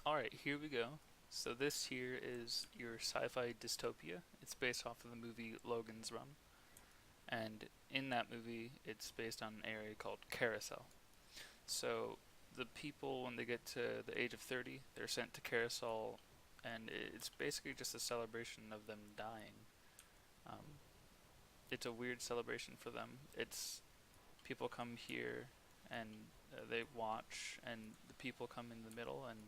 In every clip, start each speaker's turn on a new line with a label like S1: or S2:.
S1: Alright, here we go. So this here is your sci-fi dystopia. It's based off of the movie Logan's Run. And in that movie, it's based on an area called Carousel. So the people, when they get to the age of 30, they're sent to Carousel, and it's basically just a celebration of them dying. Um, it's a weird celebration for them. It's people come here and they watch, and the people come in the middle, and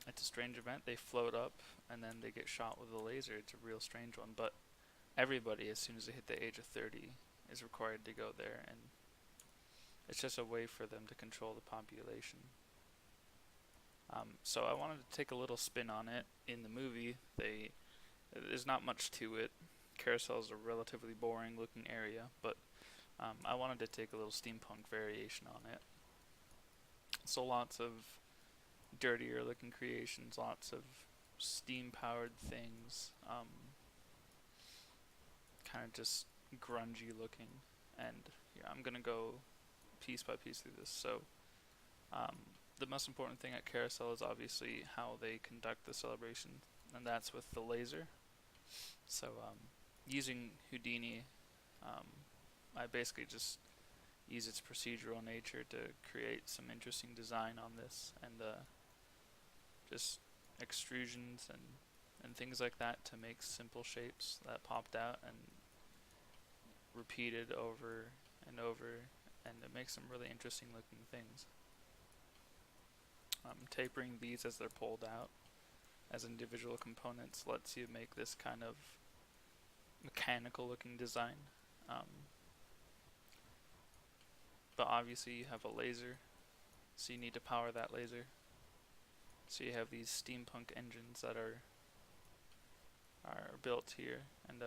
S1: it's a strange event. They float up and then they get shot with a laser. It's a real strange one, but everybody, as soon as they hit the age of 30, is required to go there, and it's just a way for them to control the population. So I wanted to take a little spin on it. In the movie, there's not much to it. Carousel is a relatively boring looking area, but I wanted to take a little steampunk variation on it. So lots of dirtier looking creations, lots of steam powered things, kind of just grungy looking. And yeah, I'm gonna go piece by piece through this. So the most important thing at Carousel is obviously how they conduct the celebration, and that's with the laser. So using Houdini, I basically just use its procedural nature to create some interesting design on this, and just extrusions and things like that to make simple shapes that popped out and repeated over and over, and it makes some really interesting looking things. Tapering these as they're pulled out as individual components lets you make this kind of mechanical looking design. But obviously you have a laser, so you need to power that laser. So you have these steampunk engines that are built here, and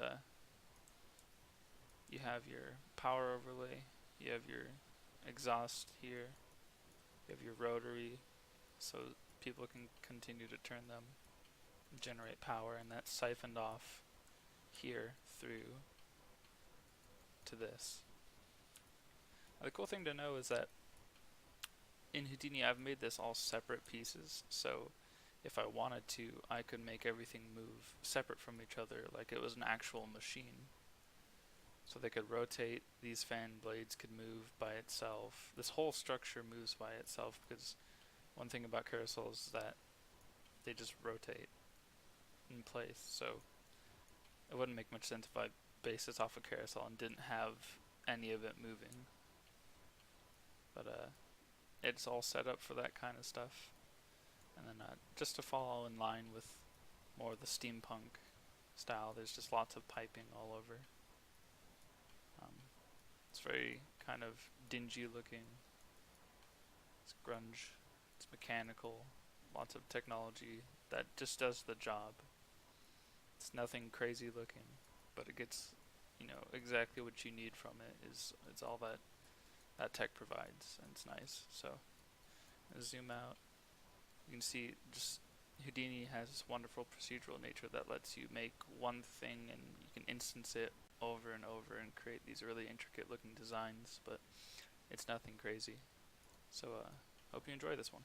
S1: you have your power overlay, you have your exhaust here, you have your rotary, so people can continue to turn them, generate power, and that's siphoned off here through to this. Now, the cool thing to know is that in Houdini I've made this all separate pieces, so if I wanted to, I could make everything move separate from each other like it was an actual machine. So they could rotate, these fan blades could move by itself. This whole structure moves by itself because one thing about carousels is that they just rotate in place. So it wouldn't make much sense if I based this off a carousel and didn't have any of it moving. But it's all set up for that kind of stuff. And then just to follow in line with more of the steampunk style, there's just lots of piping all over. It's very kind of dingy looking. It's grunge. It's mechanical. Lots of technology that just does the job. It's nothing crazy looking, but it gets, exactly what you need from it. It's all that tech provides, and it's nice. So zoom out. You can see just Houdini has this wonderful procedural nature that lets you make one thing and you can instance it over and over and create these really intricate looking designs, but it's nothing crazy. So hope you enjoy this one.